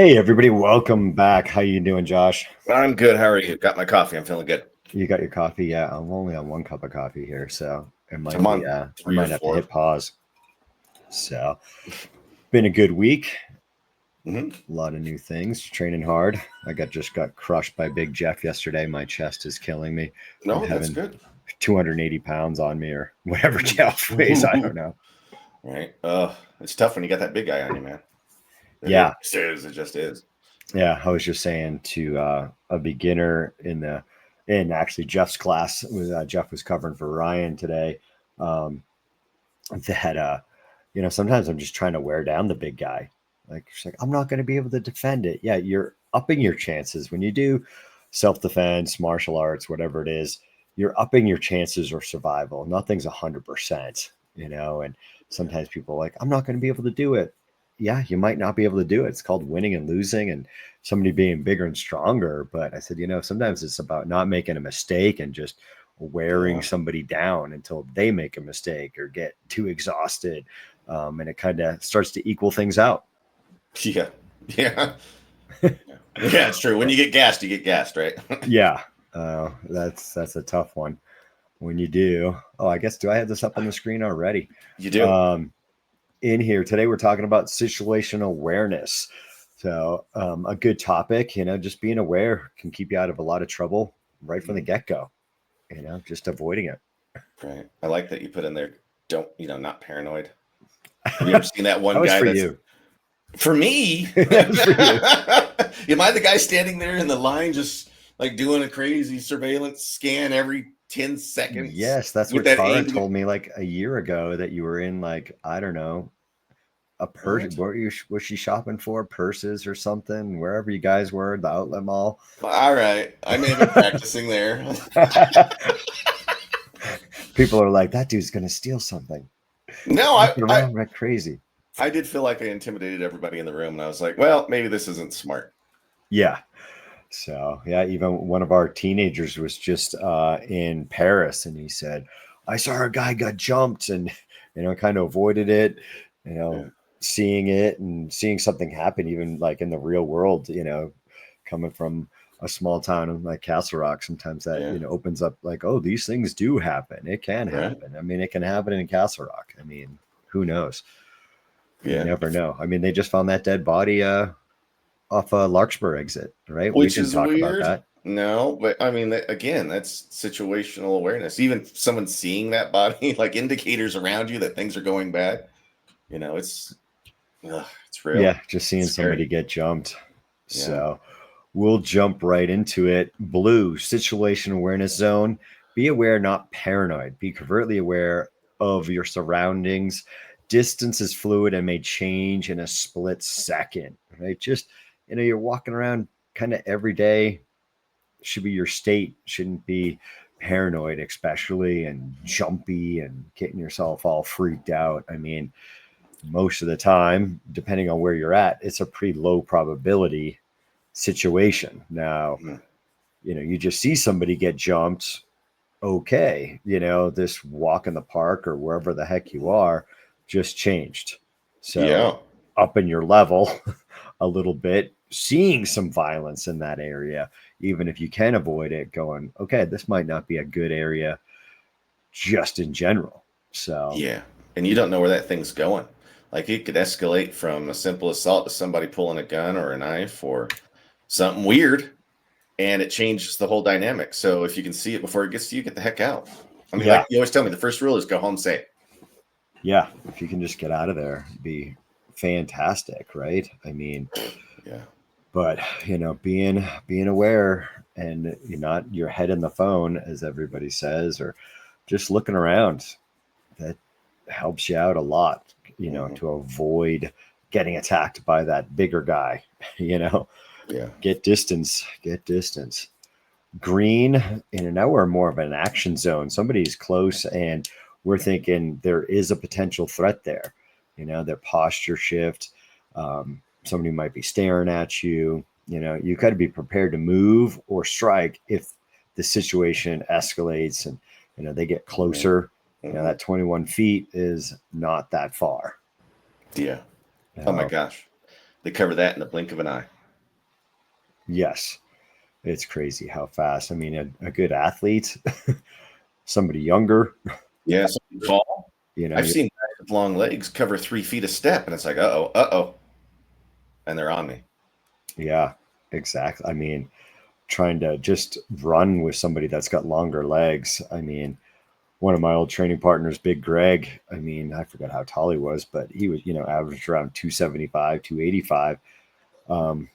Hey everybody, welcome back. How you doing, Josh? I'm good. How are you? Got my coffee. I'm feeling good. You got your coffee? Yeah, I'm only on one cup of coffee here, so it might I'm be on I 3 or might have to 4. hit pause. So been a good week. Mm-hmm. A lot of new things, training hard. I just got crushed by Big Jeff yesterday. My chest is killing me. I'm No, that's having good. 280 pounds on me or whatever Jeff weighs. I don't know. Right. It's tough when you got that big guy on you, man. Yeah. It is. It just is. Yeah. I was just saying to a beginner in actually Jeff's class, Jeff was covering for Ryan today. That sometimes I'm just trying to wear down the big guy. Like she's like, I'm not going to be able to defend it. Yeah, you're upping your chances when you do self-defense, martial arts, whatever it is. You're upping your chances of survival. Nothing's 100%, and sometimes people are like, I'm not going to be able to do it. Yeah, you might not be able to do it. It's called winning and losing, and somebody being bigger and stronger. But I said, sometimes it's about not making a mistake and just wearing somebody down until they make a mistake or get too exhausted. And it kind of starts to equal things out. Yeah. Yeah. Yeah, it's true. When you get gassed, right? Yeah. That's a tough one. When you do. Oh, I guess, do I have this up on the screen already? You do. In here today, we're talking about situational awareness. So a good topic, just being aware can keep you out of a lot of trouble right from the get-go, just avoiding it. Right. I like that you put in there, not paranoid. Have you ever seen that one That was guy for that's you. For me? That was for you. Am I the guy standing there in the line just like doing a crazy surveillance scan every 10 seconds? Yes, that's With what that Tara angle? told me like a year ago, that you were in, like, I don't know, a purse. What? Was she shopping for? Purses or something? Wherever you guys were, the outlet mall. All right. I may have been practicing there. People are like, that dude's gonna steal something. No, Walking around like crazy. I did feel like I intimidated everybody in the room, and I was like, well, maybe this isn't smart. Yeah. So yeah, even one of our teenagers was just in Paris, and he said, I saw a guy got jumped, and kind of avoided it, Yeah. seeing it and seeing something happen, even like in the real world, coming from a small town like Castle Rock, sometimes that opens up like, oh, these things do happen. It can happen. I mean, it can happen in Castle Rock. I mean, who knows? You never know. I mean, they just found that dead body off a Larkspur exit, right? Which We can is talk weird. about that. No, but I mean, again, that's situational awareness. Even someone seeing that body, like indicators around you that things are going bad. It's real. Yeah, just seeing somebody get jumped. So we'll jump right into it. Blue, situation awareness zone. Be aware, not paranoid. Be covertly aware of your surroundings. Distance is fluid and may change in a split second, right? Just, you're walking around kind of every day. Should be your state. Shouldn't be paranoid, especially, and jumpy and getting yourself all freaked out. I mean, most of the time, depending on where you're at, it's a pretty low probability situation. Now, you just see somebody get jumped. Okay. This walk in the park or wherever the heck you are just changed. So up in your level a little bit, seeing some violence in that area, even if you can avoid it, going, okay, this might not be a good area just in general. So, and you don't know where that thing's going. Like, it could escalate from a simple assault to somebody pulling a gun or a knife or something weird, and it changes the whole dynamic. So if you can see it before it gets to you, get the heck out. I mean, like you always tell me, the first rule is go home safe. Yeah, if you can just get out of there, it'd be fantastic, right? I mean, but being aware, and you're not your head in the phone, as everybody says, or just looking around, that helps you out a lot, to avoid getting attacked by that bigger guy. Get distance. Green, and now we're more of an action zone. Somebody's close and we're thinking there is a potential threat there. Their posture shift. Somebody might be staring at you. You got to be prepared to move or strike if the situation escalates and they get closer. That 21 feet is not that far. Oh my gosh. They cover that in the blink of an eye. Yes. It's crazy how fast. I mean, a good athlete, somebody younger, Yeah, something fall. you know, I've seen guys with long legs cover 3 feet a step, and it's like, and they're on me. yeah, exactly. I mean, trying to just run with somebody that's got longer legs. I mean, one of my old training partners, Big Greg, I mean, I forgot how tall he was, but he was, averaged around 275, 285.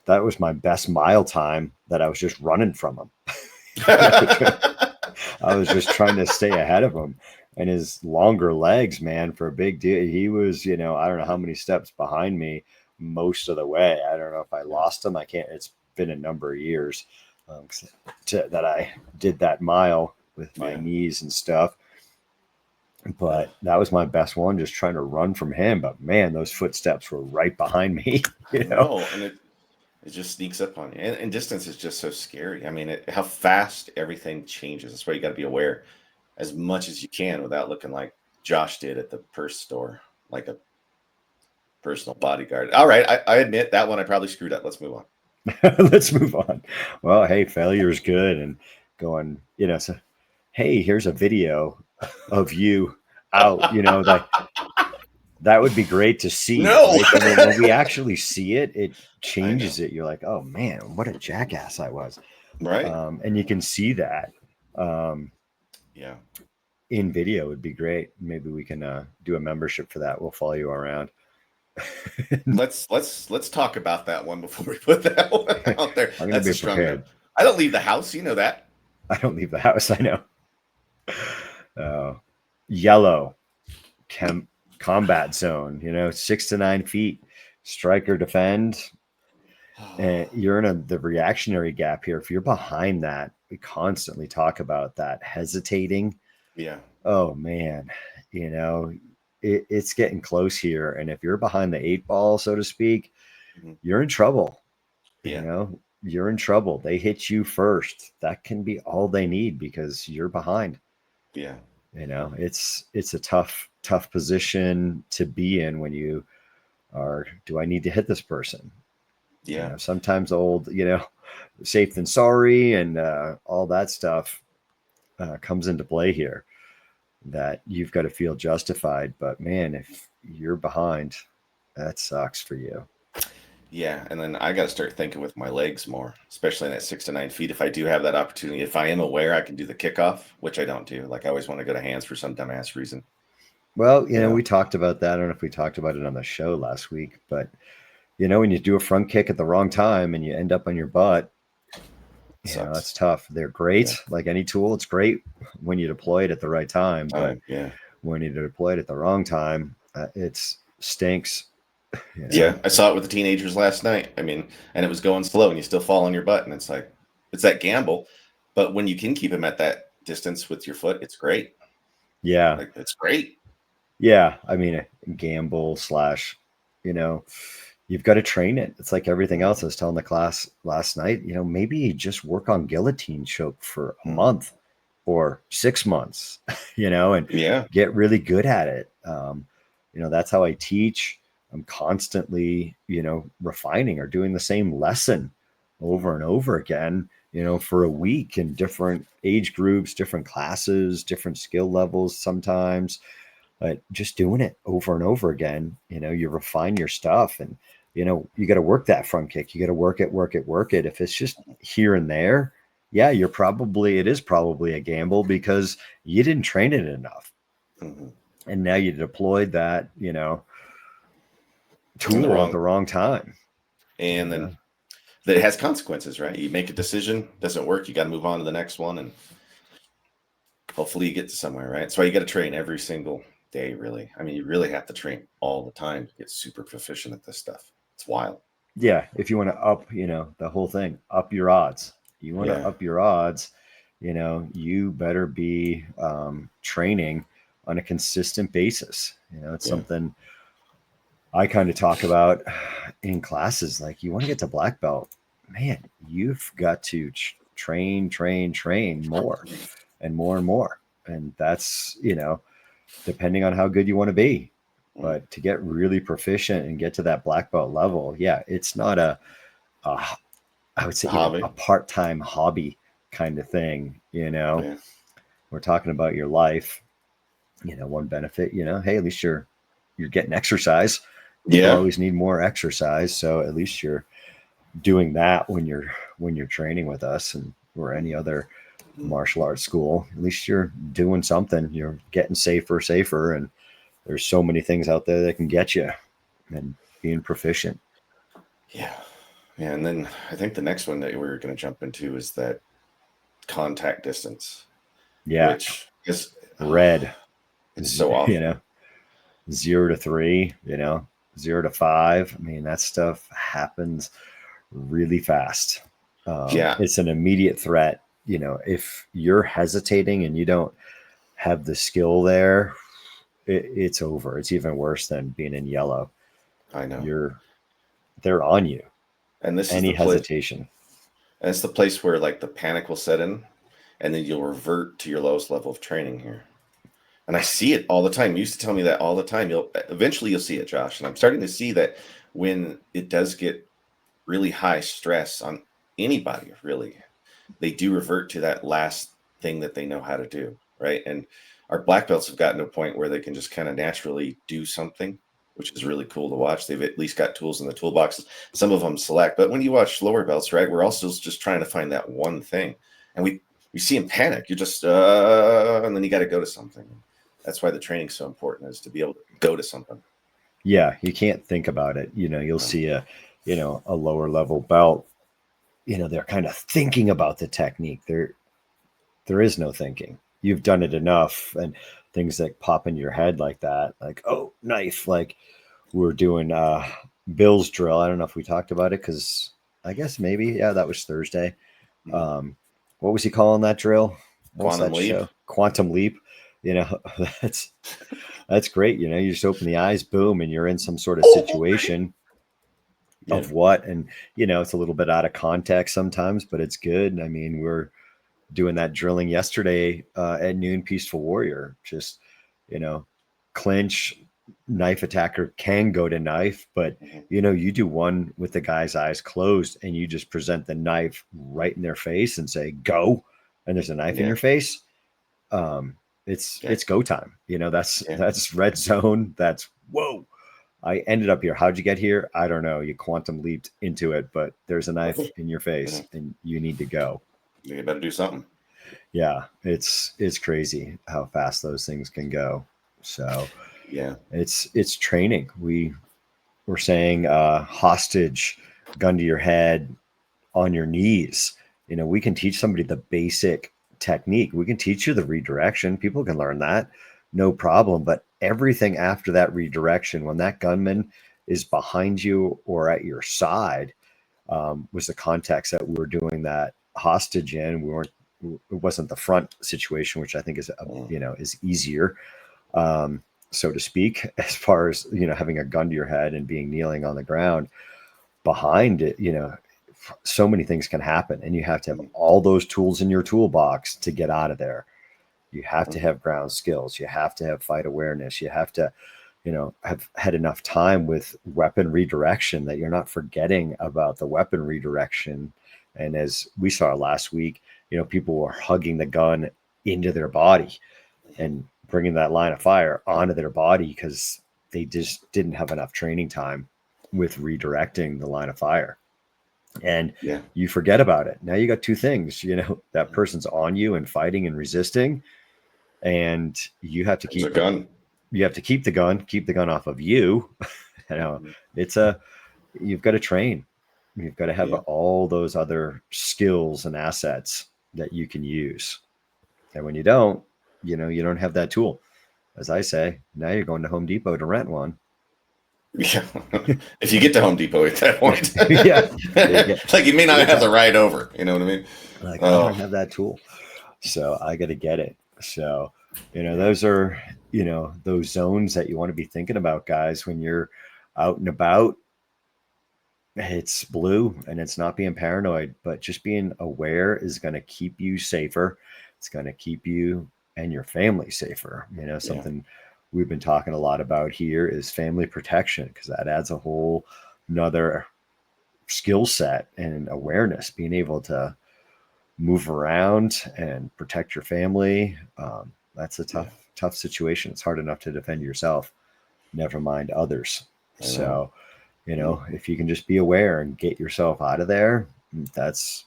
That was my best mile time that I was just running from him. I was just trying to stay ahead of him. And his longer legs, man, for a big deal, he was, I don't know how many steps behind me most of the way. I don't know if I lost him. I can't, it's been a number of years that I did that mile with my knees and stuff. But that was my best one, just trying to run from him. But man, those footsteps were right behind me. And it just sneaks up on you. And distance is just so scary. I mean, how fast everything changes. That's why you got to be aware as much as you can without looking like Josh did at the purse store, like a personal bodyguard. All right, I admit that one I probably screwed up. Let's move on. Let's move on. Well, hey, failure is good, and going, so, hey, here's a video of you out, that would be great to see. No. Right? When we actually see it, it changes it. You're like, oh man, what a jackass I was. Right. And you can see that. Yeah. In video would be great. Maybe we can do a membership for that. We'll follow you around. Let's talk about that one before we put that one out there. I'm gonna be prepared. I don't leave the house. You know that. I don't leave the house. I know. Yellow combat zone. 6 to 9 feet. Strike or defend. And you're in the reactionary gap here. If you're behind that, we constantly talk about that hesitating. Yeah. Oh man, it's getting close here. And if you're behind the 8 ball, so to speak, you're in trouble. Yeah. You're in trouble. They hit you first. That can be all they need because you're behind. Yeah. It's a tough position to be in when you are, do I need to hit this person? Yeah. Sometimes old, safe than sorry and all that stuff comes into play here, that you've got to feel justified. But man, if you're behind, that sucks for you. Yeah. And then I got to start thinking with my legs more, especially in that 6 to 9 feet. If I do have that opportunity, if I am aware I can do the kickoff, which I don't do. Like I always want to go to hands for some dumbass reason. Well, we talked about that. I don't know if we talked about it on the show last week, but when you do a front kick at the wrong time and you end up on your butt, that's tough. They're great. Yeah. Like any tool, it's great when you deploy it at the right time. But when you deploy it at the wrong time, it stinks. Yeah, I saw it with the teenagers last night. I mean, and it was going slow and you still fall on your butt. And it's like, it's that gamble. But when you can keep them at that distance with your foot, it's great. Yeah. Like, it's great. Yeah. I mean, a gamble / you've got to train it. It's like everything else. I was telling the class last night, maybe just work on guillotine choke for a month or 6 months, and get really good at it. That's how I teach. I'm constantly, refining or doing the same lesson over and over again, for a week in different age groups, different classes, different skill levels sometimes. But just doing it over and over again, you refine your stuff and, you got to work that front kick. You got to work it. If it's just here and there, yeah, it is probably a gamble because you didn't train it enough. Mm-hmm. And now you deployed that, tool at the wrong time. And then that has consequences, right? You make a decision, doesn't work, you got to move on to the next one. And hopefully you get to somewhere, right? That's why you got to train every single day, really. I mean, you really have to train all the time to get super proficient at this stuff. It's wild. Yeah. If you want to up, the whole thing, up your odds. You want to up your odds, you better be training on a consistent basis. It's something I kind of talk about in classes. Like, you want to get to black belt, man, you've got to train more and more and more. And that's, depending on how good you want to be. But to get really proficient and get to that black belt level, yeah, it's not I would say even a part-time hobby kind of thing, Yeah. We're talking about your life, one benefit, hey, at least you're getting exercise. People always need more exercise. So at least you're doing that when you're training with us or any other martial arts school. At least you're doing something. You're getting safer, and there's so many things out there that can get you and being proficient. Yeah. And then I think the next one that we're going to jump into is that contact distance. Yeah. Which is red. It's so awful. 0 to 3, 0 to 5. I mean, that stuff happens really fast. It's an immediate threat. If you're hesitating and you don't have the skill there, it's over. It's even worse than being in yellow. I know. They're on you. And this any is the hesitation. And it's the place where like the panic will set in, and then you'll revert to your lowest level of training here. And I see it all the time. You used to tell me that all the time. Eventually you'll see it, Josh. And I'm starting to see that when it does get really high stress on anybody, really, they do revert to that last thing that they know how to do, right? And our black belts have gotten to a point where they can just kind of naturally do something, which is really cool to watch. They've at least got tools in the toolbox. Some of them select, but when you watch lower belts, right, we're also just trying to find that one thing, and we see them panic. You just and then you got to go to something. That's why the training's so important, is to be able to go to something. Yeah, you can't think about it. You'll see a lower level belt. They're kind of thinking about the technique. There is no thinking. You've done it enough, and things that pop in your head like that, like, oh, knife. Like we're doing Bill's drill. I don't know if we talked about it, because I guess maybe, yeah, that was Thursday. What was he calling that drill? Quantum leap. Show? Quantum leap. That's great. You just open the eyes, boom, and you're in some sort of situation of what, and it's a little bit out of context sometimes, but it's good. I mean, we're doing that drilling yesterday at noon, Peaceful Warrior. Just clinch, knife attacker can go to knife, but you do one with the guy's eyes closed, and you just present the knife right in their face and say go, and there's a knife in your face. It's go time. That's red zone. That's whoa. I ended up here. How'd you get here? I don't know. You quantum leaped into it, but there's a knife in your face and you need to go. You better do something. Yeah. It's crazy how fast those things can go. So yeah, it's training. We're saying hostage, gun to your head, on your knees. We can teach somebody the basic technique. We can teach you the redirection. People can learn that, no problem. But everything after that redirection, when that gunman is behind you or at your side, was the context that we were doing that hostage in. It wasn't the front situation, which I think is is easier, so to speak, as far as having a gun to your head and being kneeling on the ground. Behind it, so many things can happen, and you have to have all those tools in your toolbox to get out of there. You have to have ground skills. You have to have fight awareness. You have to, have had enough time with weapon redirection that you're not forgetting about the weapon redirection. And as we saw last week, people were hugging the gun into their body and bringing that line of fire onto their body because they just didn't have enough training time with redirecting the line of fire. And you forget about it. Now you got two things, that person's on you and fighting and resisting, and you have to keep the gun. You have to keep the gun off of you. You've got to train. You've got to have all those other skills and assets that you can use. And when you don't, you don't have that tool. As I say, now you're going to Home Depot to rent one. Yeah, if you get to Home Depot at that point, like you may not have the ride over. You know what I mean? Like I don't have that tool, so I got to get it. So those are those zones that you want to be thinking about, guys, when you're out and about. It's blue, and it's not being paranoid, but just being aware is going to keep you safer. It's going to keep you and your family safer. Something we've been talking a lot about here is family protection, because that adds a whole another skill set and awareness, being able to move around and protect your family. That's a tough situation. It's hard enough to defend yourself, never mind others. So, if you can just be aware and get yourself out of there, that's,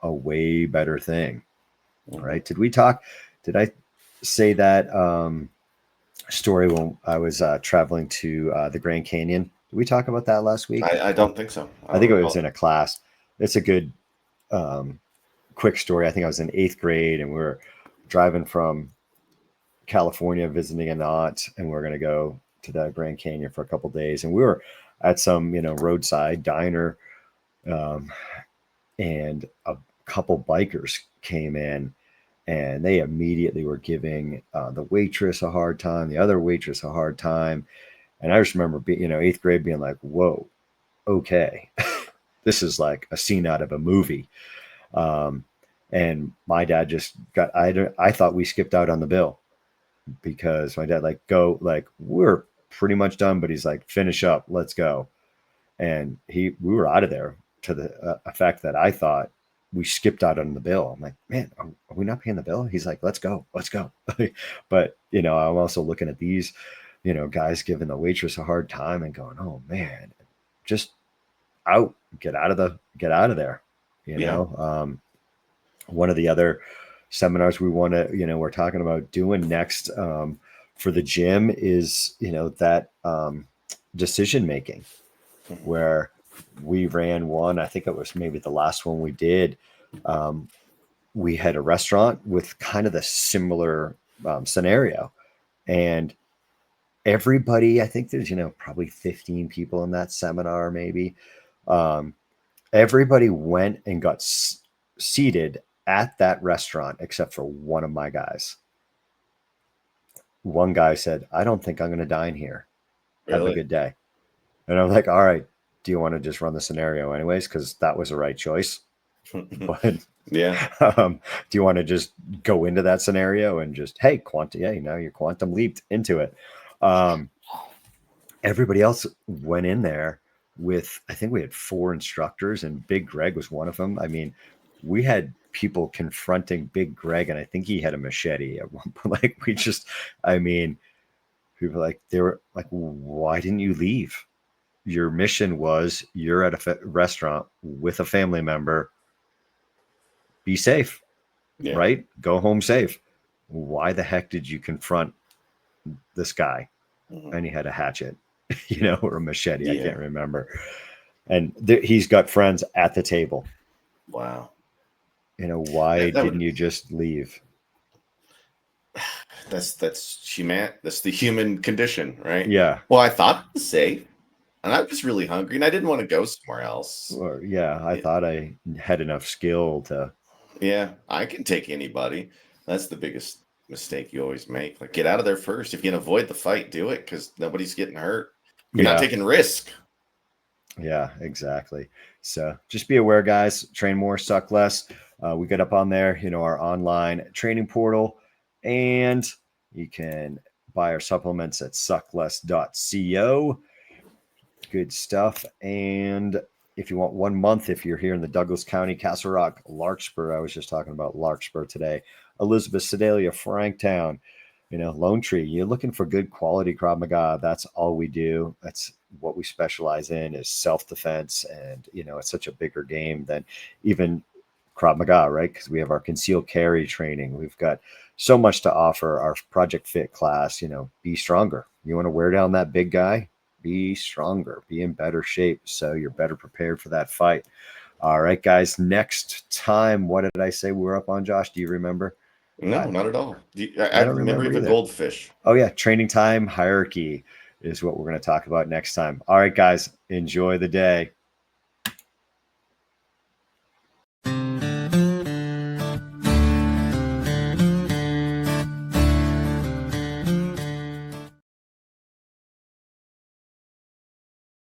a way better thing. Right. Did I say that story when I was traveling to the Grand Canyon? Did we talk about that last week? I don't think so. I think it was in a class. It's a good quick story. I think I was in 8th grade, and we were driving from California visiting an aunt, and we're going to go to the Grand Canyon for a couple of days. And we were at some, roadside diner, and a couple bikers came in, and they immediately were giving the waitress a hard time, the other waitress a hard time. And I just remember being, 8th grade, being like, whoa, okay, this is like a scene out of a movie. And my dad just I thought we skipped out on the bill, because my dad we're pretty much done, but he's like, finish up, let's go. And we were out of there, to the effect that I thought we skipped out on the bill. I'm like, man, are we not paying the bill? He's like, let's go. But, I'm also looking at these, guys giving the waitress a hard time and going, oh man, just get out of there. One of the other seminars we want to, we're talking about doing next for the gym is, that decision making, where we ran one. I think it was maybe the last one we did. We had a restaurant with kind of the similar scenario, and everybody, I think there's, probably 15 people in that seminar, maybe. Everybody went and got seated at that restaurant except for one of my guys. One guy said, I don't think I'm going to dine here. Really? Have a good day. And I'm like, all right, do you want to just run the scenario anyways? Because that was the right choice. But do you want to just go into that scenario and just, hey, you quantum leaped into it. Everybody else went in there with, I think we had 4 instructors, and Big Greg was one of them. I mean, we had people confronting Big Greg, and I think he had a machete at one point. People they were like, why didn't you leave? Your mission was, you're at a restaurant with a family member. Be safe, right? Go home safe. Why the heck did you confront this guy? And he had a hatchet, or a machete. I can't remember. And he's got friends at the table. Wow. Why didn't you just leave? That's the human condition, right? Yeah. Well, I thought it was safe, and I was really hungry, and I didn't want to go somewhere else. I thought I had enough skill to. Yeah, I can take anybody. That's the biggest mistake you always make. Like, get out of there first. If you can avoid the fight, do it, because nobody's getting hurt. You're not taking risk. Yeah, exactly. So just be aware, guys. Train more, suck less. We get up on there, our online training portal, and you can buy our supplements at suckless.co. Good stuff. And if you want 1 month, if you're here in the Douglas County, Castle Rock, Larkspur, I was just talking about Larkspur today, Elizabeth, Sedalia, Franktown, Lone Tree, you're looking for good quality Krav Maga. That's all we do. That's what we specialize in, is self-defense. And, it's such a bigger game than even Krav Maga, right? Because we have our concealed carry training. We've got so much to offer. Our Project Fit class, be stronger. You want to wear down that big guy? Be stronger, be in better shape, so you're better prepared for that fight. All right, guys, next time, what did I say we were up on, Josh? Do you remember? No, not at all. I don't remember even goldfish. Oh, yeah, training time hierarchy is what we're going to talk about next time. All right, guys, enjoy the day.